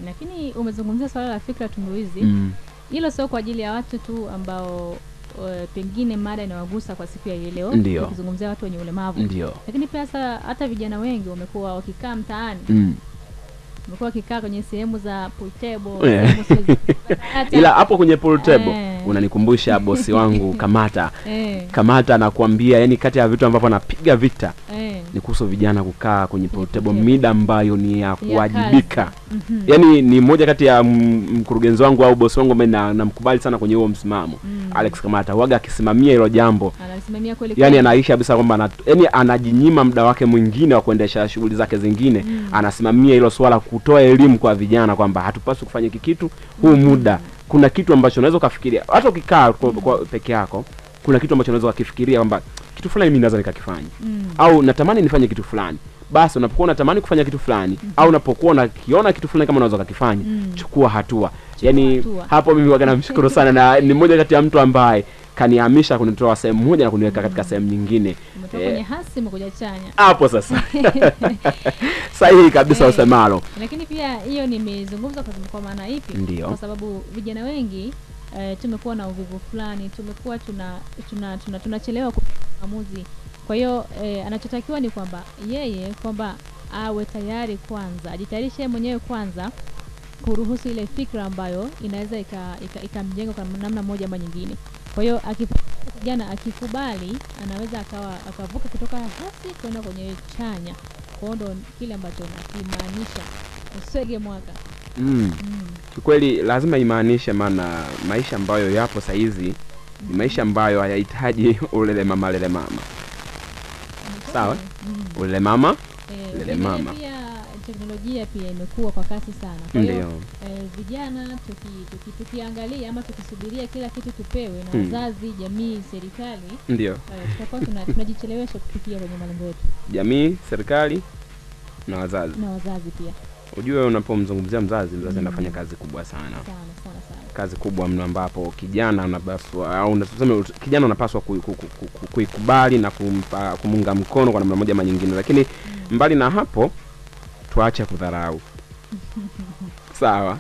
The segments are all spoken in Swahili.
Lakini umezungumzia swala la fikra tunduizi. Hilo sio kwa ajili ya watu tu ambao pengine mada inawagusa kwa siku ya leo, tukizungumzia watu wenye ulemavu. Lakini pia hata vijana wengi wamekuwa wakikaa mtaani. Wamekuwa wakikaa kwenye sehemu za pool table, ila hapo kwenye pool table unanikumbusha bosi wangu Kamata. Kamata anakuambia yani kati ya vitu ambavyo anapiga vita ni kuhusu vijana kukaa kwenye pool table mida ambayo ni ya kuwajibika. Yani ni mmoja kati ya mkurugenzi wangu au bosi wangu ambaye namkubali sana kwenye huo msimamo. Alex Kamata waga akisimamia hilo jambo. Anasimamia kweli. Yani anaisha kabisa kwamba yani anajinyima muda wake mwingine wa kuendesha shughuli zake zingine. Anasimamia hilo swala kutoa elimu kwa vijana kwamba hatupaswi kufanya kitu huu muda. Kuna kitu ambacho unaweza kufikiria hata ukikaa kwa peke yako, kuna kitu ambacho unaweza kufikiria kwamba kitu fulani mimi naweza nikakifanya. Au natamani nifanye kitu fulani. Basi unapokuwa unatamani kufanya kitu fulani au unapokuwa unakiona kitu fulani kama unaweza kukifanya, chukua hatua. Yani hapo mimi waga namshukuru sana, na ni mmoja kati ya mtu ambaye kanihamisha kunitoa sehemu moja na kuniweka katika sehemu nyingine. Kwenye hasi mkuja chanya. Hapo sasa. Sahihi kabisa usemalo. Lakini pia hiyo nimezungumza kwa maana ipi? Kwa sababu vijana wengi tumekuwa na uvivu fulani, tumekuwa tunachelewa kufanya maamuzi. Kwa hiyo anachotakiwa ni kwamba yeye kwamba awe tayari kwanza, ajitayarishe mwenyewe kwanza kuruhusu ile fikra ambayo inaweza ikamjenga kwa namna moja ama nyingine. Kwa hiyo kijana akikubali anaweza akavuka kutoka hasi kwenda kwenye chanya. Kwa ndo kile ambacho nakimaanisha usege mwaka. Kweli lazima imaanishe, maana maisha ambayo yapo saa hizi ni maisha ambayo hayahitaji ulele mama. Sawa? Ulele mama. Pia teknolojia pia imekuwa kwa kasi sana. Kwa hiyo vijana tukiangalia ama tukisubiria kila kitu tupewe na wazazi, jamii, serikali, tutakuwa tunajichelewesha kufikia kwenye malengo yetu. Jamii, serikali na wazazi pia. Ujue unapomzungumzia mzazi anafanya kazi kubwa sana. Kazi kubwa mno, ambapo kijana anapaswa au unasema kijana anapaswa kuikubali na kumunga mkono kwa namna moja ama nyingine. Lakini mbali na hapo tuache kudharau. Sawa?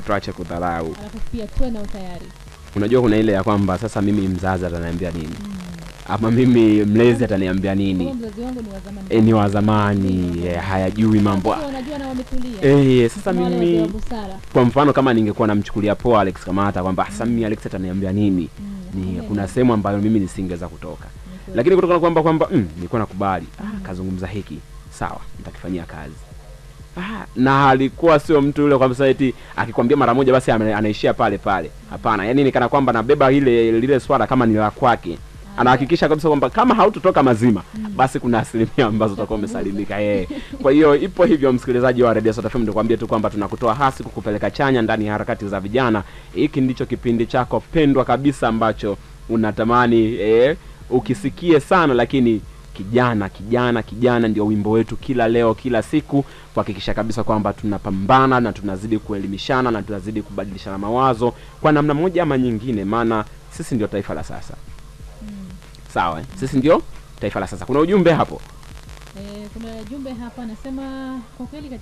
Tuache kudharau. Alafu pia tuwe na utayari. Unajua kuna ile ya kwamba sasa mimi mzazi ataniambia nini? Ama mimi mlezi ataniambia nini? Mzazi wangu ni wa zamani. Ni wa zamani, hayajui mambo. Unajua na wametulia. Sasa mimi kwa mfano kama ningekuwa namchukulia poa Alex Kamata kwamba sasa mimi Alex ataniambia nini? Kuna sehemu ambayo mimi nisingeweza kutoka. Lakini kutokana kwamba nilikuwa nakubali, kazungumza hiki, sawa, nitakifanyia kazi. Na alikuwa sio mtu yule kwamba sasa eti akikwambia mara moja basi anaishia pale pale. Hapana, yani ni kana kwamba nabeba lile swala kama ni la kwake. Anahakikisha kabisa kwamba kama hautotoka mazima basi kuna asilimia ambazo utakuwa umesalimika. Kwa hiyo ipo hivyo, msikilizaji wa Radio Sauti FM, ndio kwambie tu kwamba tunakutoa hasi kukupeleka chanya ndani ya harakati za vijana. Hiki ndicho kipindi chako pendwa kabisa ambacho unatamani ukisikie sana, lakini kijana ndio wimbo wetu kila leo, kila siku, kuhakikisha kabisa kwamba tunapambana na tunazidi kuelimishana na tunazidi kubadilishana mawazo kwa namna moja ama nyingine, maana sisi ndio taifa la sasa. Sawa, sisi ndio taifa la sasa. Kuna ujumbe hapo? Kuna ujumbe hapa anasema kwa kweli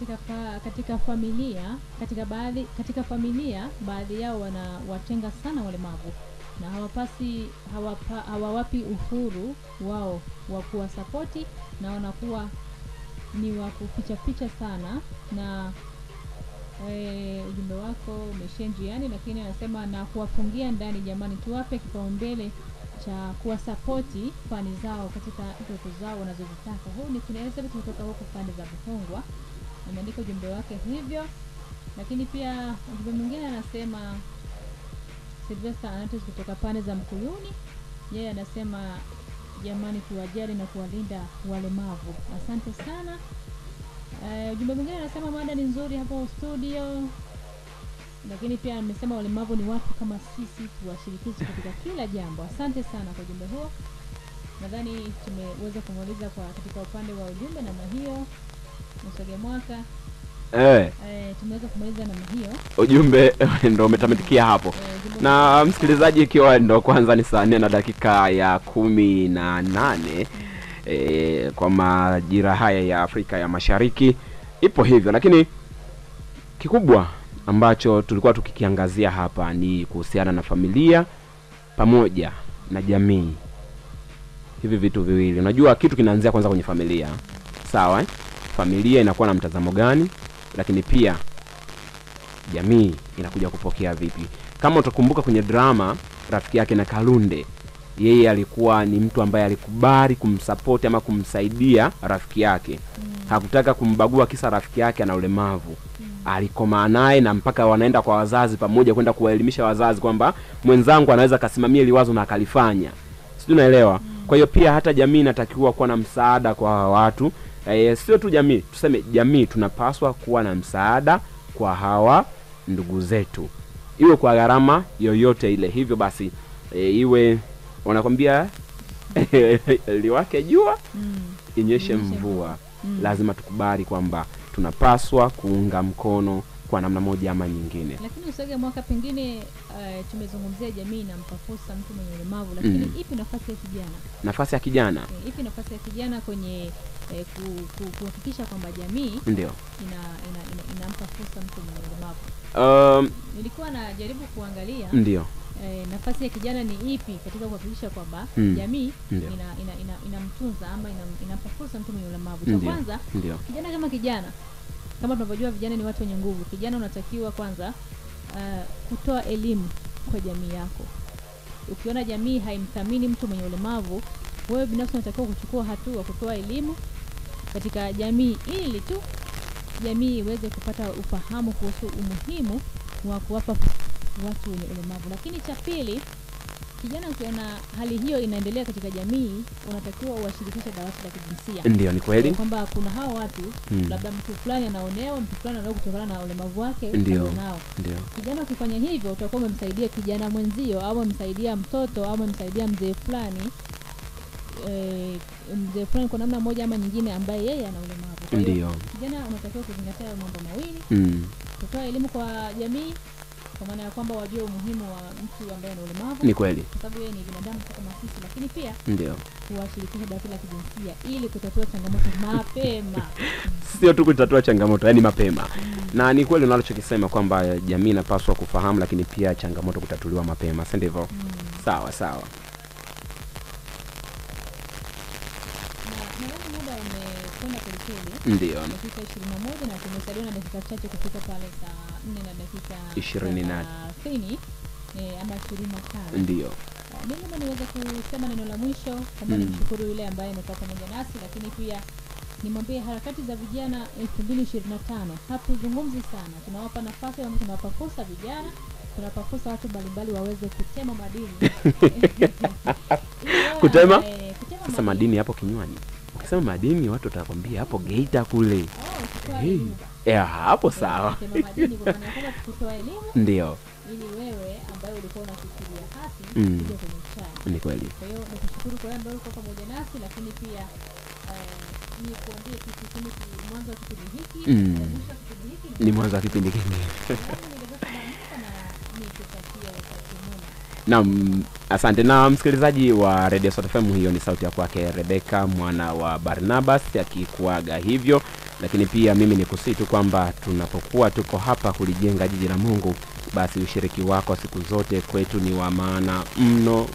katika familia baadhi yao wanawatenga sana walemavu na hawawapi uhuru wao wa kuwasapoti na wanakuwa ni wa kuficha sana. Na ujumbe wako umeshenjiani, lakini anasema na kuwafungia ndani. Jamani, tuwape kipaumbele cha kuwasapoti fani zao katika ndoto zao wanazozitaka. Huu ni kinaweza kutoka huko fani za Butongwa. Ameandika ujumbe wake hivyo. Lakini pia ujumbe mwingine anasema Sylvester Anatos kutoka pande za Mkuyuni. Yeye anasema jamani, tuwajali na kuwalinda walemavu. Asante sana. Ujumbe mwingine anasema mada ni nzuri hapo studio. Lakini pia amesema walemavu ni watu kama sisi, tuwashirikishe katika kila jambo. Asante sana kwa ujumbe huo. Nadhani tumeweza kumaliza katika upande wa ujumbe namna hiyo. Msogea mwaka. Tumeweza kumaliza namna hiyo. Ujumbe ndio umetamatikia hapo. Na msikilizaji, ikiwa ndio kwanza ni saa 4 na dakika ya 18 kwa majira haya ya Afrika ya Mashariki, ipo hivyo. Lakini Kikubwa ambacho tulikuwa tukikiangazia hapa ni kuhusiana na familia pamoja na jamii. Hivi vitu viwili. Unajua kitu kinaanzia kwanza kwenye familia. Sawa Familia inakuwa na mtazamo gani, lakini pia jamii inakuja kupokea vipi. Kama utakumbuka kwenye drama rafiki yake na Kalunde, yeye alikuwa ni mtu ambaye alikubali kumsupport ama kumsaidia rafiki yake. Hakutaka kumbagua kisa rafiki yake ana ulemavu. Alikoma naye na mpaka wanaenda kwa wazazi pamoja kwenda kuwaelimisha wazazi kwamba mwenzangu anaweza kasimamia ile wazo na akalifanya. Sio, unaelewa? Kwa hiyo pia hata jamii inatakiwa kuwa na msaada kwa watu. Sio tu jamii, tuseme jamii tunapaswa kuwa na msaada kwa hawa ndugu zetu. Iwe kwa gharama yoyote ile. Hivyo basi iwe wanakwambia liwake jua inyeshe mvua. Lazima tukubali kwamba tunapaswa kuunga mkono kwa namna moja ama nyingine. Lakini usage mwaka pengine tumezungumzia jamii na fursa mtu mwenye ulemavu, lakini ipi nafasi ya kijana? Nafasi ya kijana? Ipi nafasi ya kijana kwenye kuhakikisha kwamba jamii ndio inampa fursa mtu mwenye ulemavu? Nilikuwa najaribu kuangalia ndio nafasi ya kijana ni ipi katika kuhakikisha kwamba jamii inamtunza ama inampa fursa mtu mwenye ulemavu. Cha kwanza, kijana kama tunavyojua vijana ni watu wenye nguvu. Kijana unatakiwa kwanza kutoa elimu kwa jamii yako. Ukiona jamii haimthamini mtu mwenye ulemavu, wewe binafsi unatakiwa kuchukua hatua kutoa elimu katika jamii ili tu jamii iweze kupata ufahamu kuhusu umuhimu wa kuwapa watu wenye ulemavu. Lakini cha pili, kijana ukiona hali hiyo inaendelea katika jamii, unatakiwa uwashirikishe dawati la kijinsia. Ndio, ni kweli. Kwamba kuna hao watu labda mtu fulani anaonewa, mtu fulani anaonewa kutokana na ulemavu wake. Ndio. Kijana ukifanya hivyo utakuwa umemsaidia kijana mwenzio au umemsaidia mtoto au umemsaidia mzee fulani. Mzee fulani kwa namna moja ama nyingine ambaye yeye ana ulemavu. Ndio. Kijana unatakiwa kuzingatia mambo mawili. Kutoa elimu kwa jamii kwa maana ya kwamba wajue umuhimu wa mtu ambaye ana ulemavu. Ni kweli. Kwa sababu yeye ni binadamu kama sisi, lakini pia ndio kuwashirikisha dawati la kijinsia ili kutatua changamoto mapema. Sio tu kutatua changamoto, yani mapema. Na ni kweli unalotokisema kwamba jamii inapaswa kufahamu, lakini pia changamoto kutatuliwa mapema, si ndivyo? Sawa. Ndio. Dakika 21 na tumesalia na dakika chache kufika pale saa 4 na dakika 20 ama 25. Ndio. Mimi niweza kusema neno la mwisho kama nimshukuru yule ambaye amekuwa pamoja nasi, lakini pia nimwambie harakati za vijana 2025 hatuzungumzi sana. Tunawapa nafasi au tunawapa fursa vijana, tunawapa fursa watu mbalimbali waweze kutema madini. Kutema sasa madini hapo kinywani. Ukisema madini watu watakwambia hapo Geita kule. Hapo sawa. Kutema madini kwa maana kwamba kutoa elimu. Ndio. Ili wewe ambaye ulikuwa unafikiria hasi uje kwenye chai. Ni kweli. Kwa hiyo nikushukuru kwa ambaye uko pamoja nasi, lakini pia ni kuambia kitu mwanzo wa kipindi hiki, ni mwanzo wa kipindi hiki. Naam, asante. Na msikilizaji wa Radio Sauti FM, hiyo ni sauti ya kwake Rebecca mwana wa Barnabas akikuaga hivyo. Lakini pia mimi nikusii tu kwamba tunapokuwa tuko hapa kulijenga jiji la Mungu, basi ushiriki wako siku zote kwetu ni wa maana mno.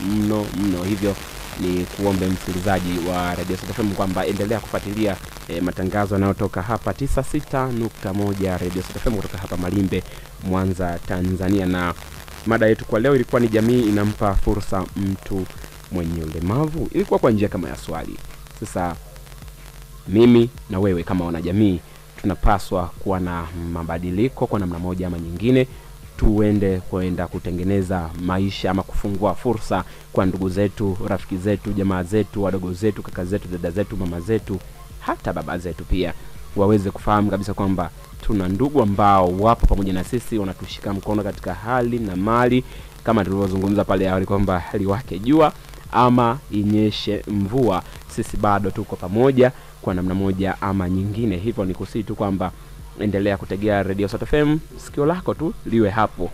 Hivyo ni kuombe msikilizaji wa Radio Sauti FM kwamba endelea kufuatilia matangazo yanayotoka hapa 96.1 Radio Sauti FM kutoka hapa Malimbe, Mwanza, Tanzania. Na mada yetu kwa leo ilikuwa ni jamii inampa fursa mtu mwenye ulemavu. Ilikuwa kwa njia kama ya swali. Sasa mimi na wewe kama wanajamii tunapaswa kuwa na mabadiliko kwa namna moja ama nyingine, kwenda kutengeneza maisha ama kufungua fursa kwa ndugu zetu, rafiki zetu, jamaa zetu, wadogo zetu, kaka zetu, dada zetu, mama zetu, hata baba zetu pia waweze kufahamu kabisa kwamba tuna ndugu ambao wapo pamoja na sisi, wanatushika mkono katika hali na mali, kama tulivyozungumza pale awali kwamba liwake jua ama inyeshe mvua, sisi bado tuko pamoja kwa namna moja ama nyingine. Hivyo ni kusii tu kwamba endelea kutegea Radio Sauti FM, sikio lako tu liwe hapo.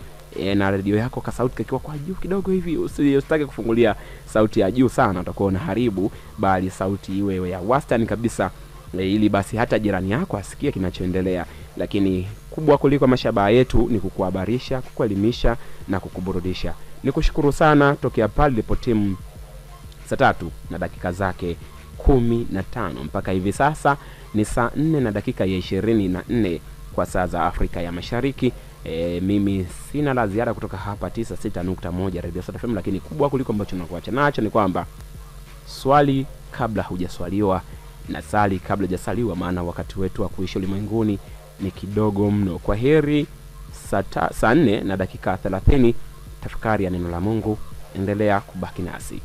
Na radio yako ka sauti kikiwa kwa juu kidogo hivi, usitake kufungulia sauti ya juu sana, utakuwa unaharibu, bali sauti iwe ya wastani kabisa, ili basi hata jirani yako asikie kinachoendelea. Lakini kubwa kuliko mashabaha yetu ni kukuhabarisha, kukuelimisha na kukuburudisha. Nikushukuru sana tokea pale ilipo timu saa 3:15 mpaka hivi sasa ni saa 4:24 kwa saa za Afrika ya Mashariki. Mimi sina la ziada kutoka hapa 96.1 Radio Star FM, lakini kubwa kuliko ambacho nakuacha nacho ni kwamba swali kabla hujaswaliwa na sali kabla hujasaliwa, maana wakati wetu wa kuishi ulimwenguni ni kidogo mno. Kwa heri, saa 4:30 tafakari ya neno la Mungu. Endelea kubaki nasi.